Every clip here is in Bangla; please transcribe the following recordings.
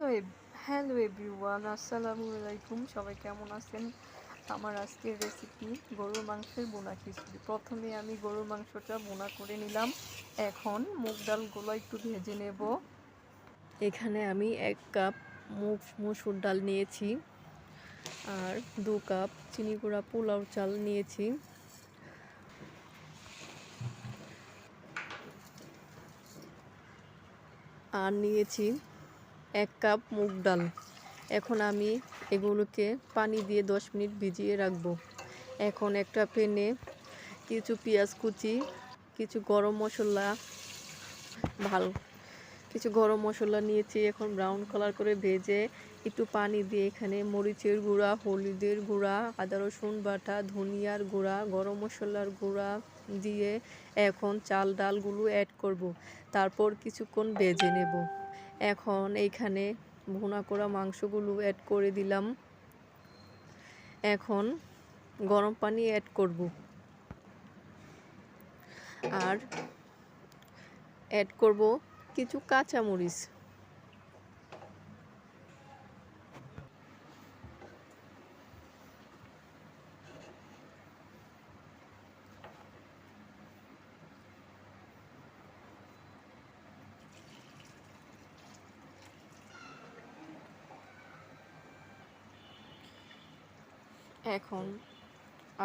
তো হ্যালো এভরিওয়ান, আসসালামু আলাইকুম। সবাই কেমন আছেন? আমার আজকের রেসিপি গরুর মাংসের বোনা খিচুড়ি। প্রথমে আমি গরুর মাংসটা বোনা করে নিলাম। এখন মুগ ডালগুলো একটু ভেজে নেব। এখানে আমি 1 কাপ মসুর ডাল নিয়েছি আর 2 কাপ চিনি গুঁড়া পোলাও চাল নিয়েছি। আর নিয়েছি 1 কাপ মুগ ডাল। এখন আমি এগুলোকে পানি দিয়ে 10 মিনিট ভিজিয়ে রাখবো। এখন একটা প্যানে কিছু পেঁয়াজ কুচি, কিছু গরম মশলা কিছু গরম মশলা নিয়েছি। এখন ব্রাউন কালার করে ভেজে একটু পানি দিয়ে এখানে মরিচের গুঁড়া, হলুদের গুঁড়া, আদা রসুন বাটা, ধনিয়ার গুঁড়া, গরম মশলার গুঁড়া দিয়ে এখন চাল ডালগুলো অ্যাড করব। তারপর কিছুক্ষণ ভেজে নেব। এখন এইখানে ভুনা করা মাংসগুলো অ্যাড করে দিলাম। এখন গরম পানি অ্যাড করব আর অ্যাড করব কিছু কাঁচামরিচ। এখন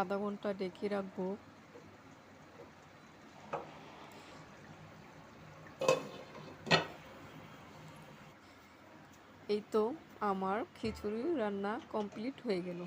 আধা ঘন্টা ঢেকে রাখবো। এই তো আমার খিচুড়ি রান্না কমপ্লিট হয়ে গেল।